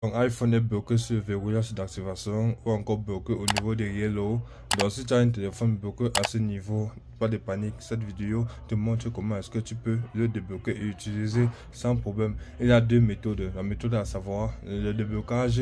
Donc iPhone est bloqué sur verrouillage d'activation ou encore bloqué au niveau de Yellow. Donc si tu as un téléphone bloqué à ce niveau, pas de panique, cette vidéo te montre comment est-ce que tu peux le débloquer et utiliser sans problème. Il y a deux méthodes. La méthode à savoir le déblocage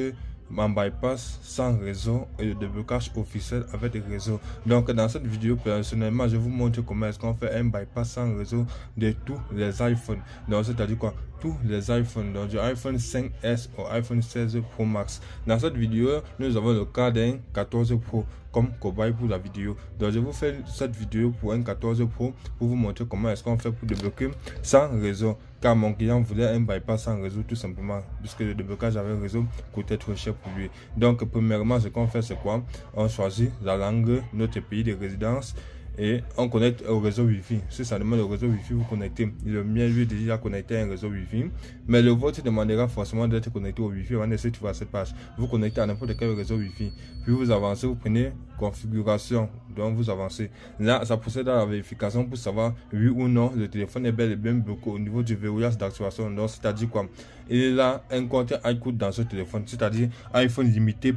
en bypass sans réseau et le déblocage officiel avec réseau. Donc dans cette vidéo personnellement je vous montre comment est-ce qu'on fait un bypass sans réseau de tous les iPhones. Donc c'est à dire quoi, tous les iPhones, donc du iPhone 5S au iPhone 16 Pro Max. Dans cette vidéo nous avons le cas d'un 14 Pro comme cobaye pour la vidéo. Donc je vous fais cette vidéo pour un 14 Pro pour vous montrer comment est-ce qu'on fait pour débloquer sans réseau, car mon client voulait un bypass sans réseau tout simplement puisque le déblocage avec réseau coûtait trop cher pour lui. Donc premièrement ce qu'on fait c'est quoi, on choisit la langue, notre pays de résidence et on connecte au réseau Wi-Fi. Si ça demande le réseau Wi-Fi, vous connectez. Le mien lui est déjà connecté à un réseau Wi-Fi, mais le vôtre demandera forcément d'être connecté au Wi-Fi avant de se trouver à cette page. Vous connectez à n'importe quel réseau Wi-Fi, puis vous avancez, vous prenez configuration, donc vous avancez. Là, ça procède à la vérification pour savoir oui ou non le téléphone est bel et bien bloqué au niveau du verrouillage d'activation. Donc c'est-à-dire quoi, il a un compte iCloud dans ce téléphone, c'est-à-dire iPhone limité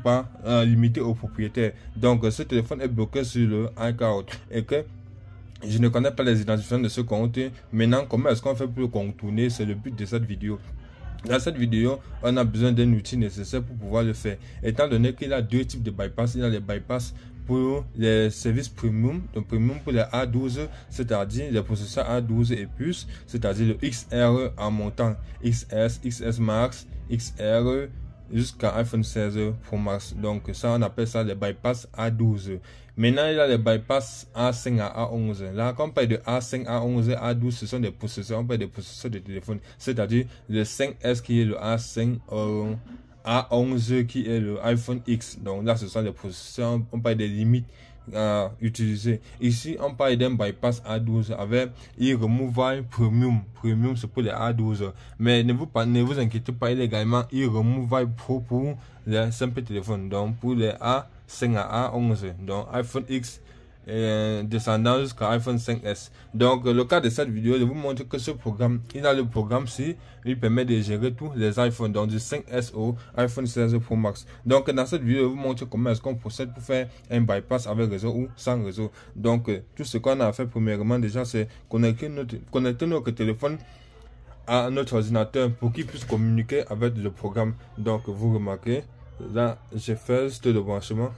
limité au propriétaire. Donc ce téléphone est bloqué sur le iCloud et que je ne connais pas les identifiants de ce compte. Maintenant, comment est-ce qu'on fait pour le contourner? C'est le but de cette vidéo. Dans cette vidéo, on a besoin d'un outil nécessaire pour pouvoir le faire. Étant donné qu'il y a deux types de bypass, il y a les bypass pour les services premium, donc premium pour les A12, c'est-à-dire les processeurs A12 et plus, c'est-à-dire le XR en montant, XS, XS Max, XR, jusqu'à iPhone 16 Pro Max. Donc ça on appelle ça les bypass A12. Maintenant il y a les bypass A5 à A11. Là quand on parle de A5, A11, A12, ce sont des processeurs, on parle des processeurs de téléphone, c'est-à-dire le 5S qui est le A5, A11 qui est le iPhone X. Donc là ce sont les processeurs, on parle des limites à utiliser. Ici on parle d'un bypass A12 avec e-removal premium. Premium c'est pour les A12, mais ne vous inquiétez pas, il est également e-removal pro pour les simples téléphones, donc pour les A5 à A11, donc iPhone X descendant jusqu'à iPhone 5S. Donc le cas de cette vidéo, je vous montre que ce programme, il a le programme si il permet de gérer tous les iPhones, donc du 5S au iPhone 16 Pro Max. Donc dans cette vidéo, je vous montre comment est-ce qu'on procède pour faire un bypass avec réseau ou sans réseau. Donc tout ce qu'on a à faire premièrement déjà, c'est connecter notre téléphone à notre ordinateur pour qu'il puisse communiquer avec le programme. Donc vous remarquez, là j'ai fait juste le branchement.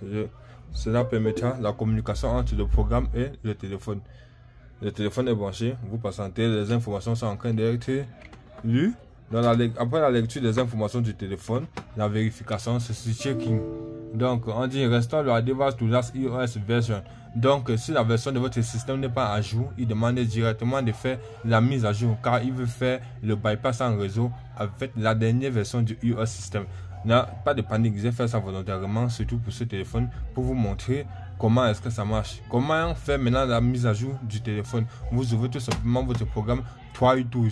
Cela permettra la communication entre le programme et le téléphone. Le téléphone est branché, vous patientez, les informations sont en train d'être lues. Après la lecture des informations du téléphone, la vérification, c'est checking. Donc on dit restons le device to last iOS version. Donc si la version de votre système n'est pas à jour, il demande directement de faire la mise à jour, car il veut faire le bypass en réseau avec la dernière version du iOS système. Là, pas de panique, j'ai fait ça volontairement, surtout pour ce téléphone, pour vous montrer comment est-ce que ça marche. Comment on fait maintenant la mise à jour du téléphone? Vous ouvrez tout simplement votre programme TryTools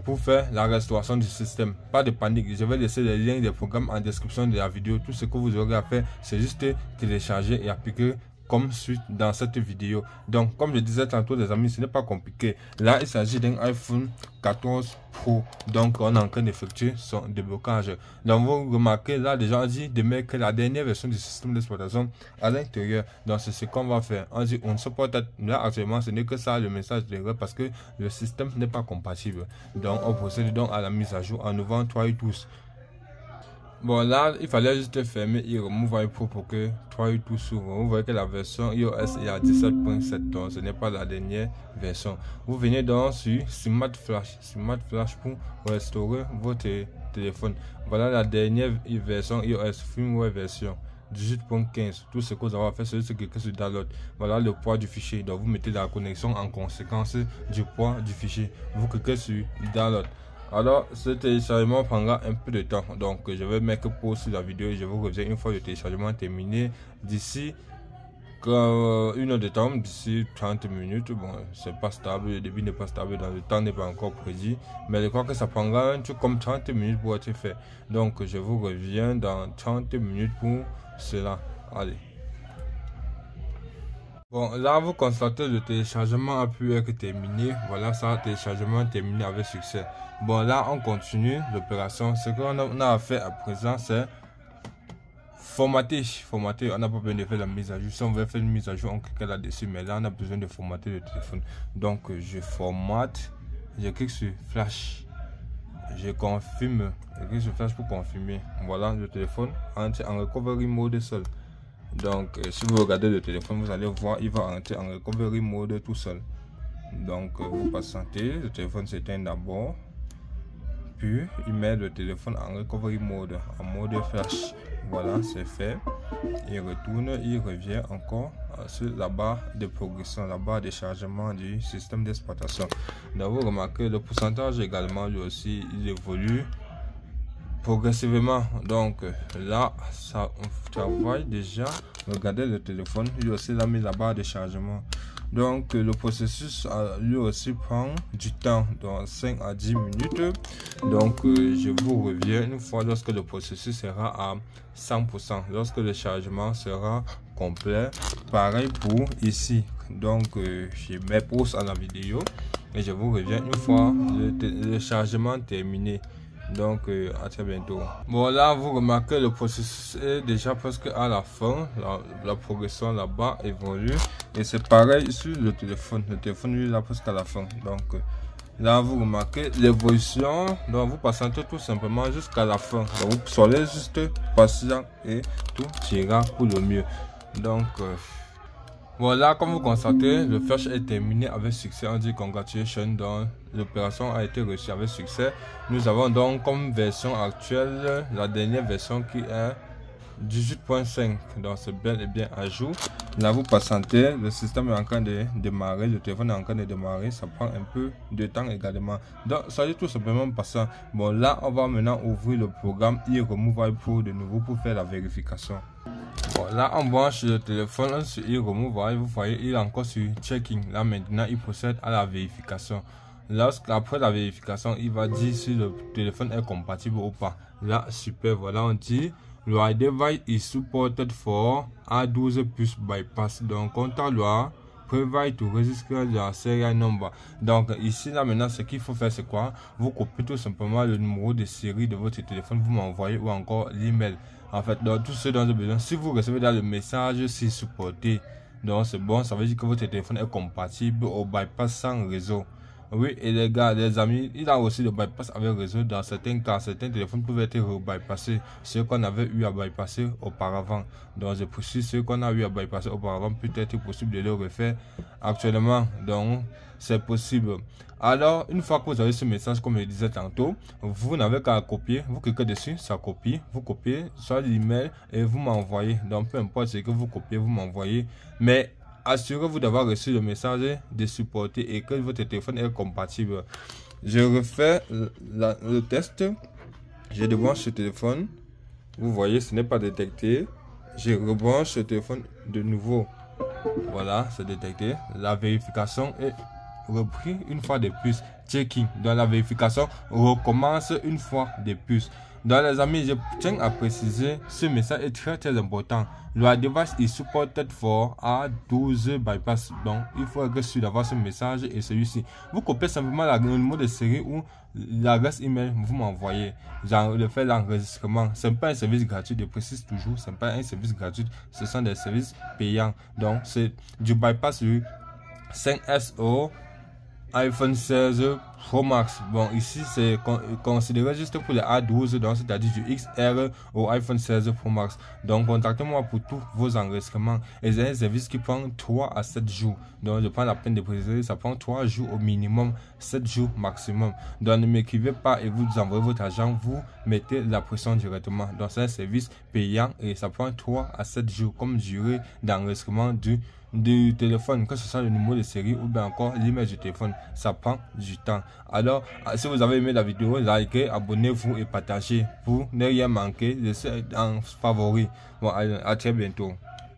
pour faire la restauration du système. Pas de panique, je vais laisser les liens des programmes en description de la vidéo. Tout ce que vous aurez à faire, c'est juste télécharger et appliquer comme suite dans cette vidéo. Donc comme je disais tantôt les amis, ce n'est pas compliqué. Là il s'agit d'un iPhone 14 Pro, donc on est en train d'effectuer son déblocage. Donc vous remarquez là déjà on dit de mettre la dernière version du système d'exploitation à l'intérieur. Donc c'est ce qu'on va faire. On dit on supporte, là actuellement ce n'est que ça le message d'erreur parce que le système n'est pas compatible. Donc on procède donc à la mise à jour en ouvrant TryTools. Bon là il fallait juste fermer et remover Pro pour que TryTools s'ouvre. Vous voyez que la version iOS est à 17.7, donc ce n'est pas la dernière version. Vous venez donc sur Smart Flash pour restaurer votre téléphone. Voilà la dernière version iOS, firmware version 18.15. Tout ce que vous avez à faire, c'est juste cliquer sur download. Voilà le poids du fichier, donc vous mettez la connexion en conséquence du poids du fichier. Vous cliquez sur download. Alors ce téléchargement prendra un peu de temps, donc je vais mettre pause sur la vidéo et je vous reviens une fois le téléchargement terminé d'ici une heure de temps, d'ici 30 minutes. Bon, c'est pas stable, le début n'est pas stable, dans le temps n'est pas encore précis, mais je crois que ça prendra un truc comme 30 minutes pour être fait. Donc je vous reviens dans 30 minutes pour cela. Allez. Bon, là, vous constatez le téléchargement a pu être terminé. Voilà, ça, téléchargement terminé avec succès. Bon, là, on continue l'opération. Ce qu'on a à faire à présent, c'est formater. On n'a pas besoin de faire la mise à jour. Si on veut faire une mise à jour, on clique là-dessus. Mais là, on a besoin de formater le téléphone. Donc, je formate. Je clique sur Flash. Je confirme. Je clique sur Flash pour confirmer. Voilà, le téléphone en recovery mode seul. Donc, si vous regardez le téléphone, vous allez voir, il va entrer en recovery mode tout seul. Donc, vous patientez, le téléphone s'éteint d'abord. Puis, il met le téléphone en recovery mode, en mode flash. Voilà, c'est fait. Il retourne, il revient encore sur la barre de progression, la barre de chargement du système d'exploitation. Donc, vous remarquez, le pourcentage également, lui aussi, il évolue progressivement. Donc là, ça travaille déjà. Regardez le téléphone, lui aussi il a mis la barre de chargement. Donc le processus lui aussi prend du temps, dans 5 à 10 minutes. Donc je vous reviens une fois lorsque le processus sera à 100%, lorsque le chargement sera complet. Pareil pour ici. Donc je mets pause à la vidéo et je vous reviens une fois le chargement terminé. Donc à très bientôt. Bon, là vous remarquez le processus est déjà presque à la fin. La progression là-bas évolue et c'est pareil sur le téléphone. Le téléphone lui là presque à la fin. Donc là vous remarquez l'évolution. Donc vous patientez tout simplement jusqu'à la fin. Donc vous soyez juste patient et tout ira pour le mieux. Donc voilà, comme vous constatez, le flash est terminé avec succès. On dit congratulations, donc l'opération a été reçue avec succès. Nous avons donc comme version actuelle la dernière version qui est 18.5. donc c'est bel et bien à jour. Là vous patientez, le système est en train de démarrer, le téléphone est en train de démarrer, ça prend un peu de temps également. Donc ça dit tout simplement patient. Bon, là on va maintenant ouvrir le programme iRemove Pro de nouveau pour faire la vérification. Bon, là on branche le téléphone sur iRemove, vous voyez il est encore sur checking. Là maintenant il procède à la vérification. Après la vérification, il va dire si le téléphone est compatible ou pas. Là super, voilà on dit your device is supported for A12 plus bypass. Donc contact your provide to register your serial number. Donc ici là maintenant ce qu'il faut faire c'est quoi? Vous copiez tout simplement le numéro de série de votre téléphone, vous m'envoyez ou encore l'email. En fait, donc tout ce dont j'ai besoin, si vous recevez dans le message c'est supporté, donc c'est bon, ça veut dire que votre téléphone est compatible au bypass sans réseau. Oui, et les gars, les amis, il a aussi le bypass avec réseau. Dans certains cas, certains téléphones peuvent être bypassés, ce qu'on avait eu à bypasser auparavant. Donc je précise, ce qu'on a eu à bypasser auparavant peut être possible de le refaire actuellement. Donc c'est possible. Alors une fois que vous avez ce message, comme je disais tantôt, vous n'avez qu'à copier, vous cliquez dessus, ça copie, vous copiez soit l'email et vous m'envoyez. Donc peu importe ce que vous copiez, vous m'envoyez, mais assurez-vous d'avoir reçu le message de supporter et que votre téléphone est compatible. Je refais le test. Je débranche ce téléphone. Vous voyez, ce n'est pas détecté. Je rebranche ce téléphone de nouveau. Voilà, c'est détecté. La vérification est reprise une fois de plus. Checking. Dans la vérification, recommence une fois de plus. Donc les amis, je tiens à préciser, ce message est très important. Le device is supported for A12 bypass. Donc il faut être sûr d'avoir ce message et celui-ci. Vous copiez simplement le numéro de série ou l'adresse email, vous m'envoyez. Genre le fait l'enregistrement. Ce n'est pas un service gratuit, je précise toujours. Ce n'est pas un service gratuit, ce sont des services payants. Donc c'est du bypass sur 5SO iPhone 16 Pro Max. Bon, ici c'est considéré juste pour les A12, donc c'est-à-dire du XR au iPhone 16 Pro Max. Donc contactez-moi pour tous vos enregistrements. Et c'est un service qui prend 3 à 7 jours. Donc je prends la peine de préciser, ça prend 3 jours au minimum, 7 jours maximum. Donc ne m'écrivez pas et vous envoyez votre argent, vous mettez la pression directement. Donc c'est un service payant et ça prend 3 à 7 jours comme durée d'enregistrement du téléphone, que ce soit le numéro de série ou bien encore l'email du téléphone. Ça prend du temps. Alors si vous avez aimé la vidéo, likez, abonnez-vous et partagez pour ne rien manquer. Laissez en favori. Bon, à très bientôt.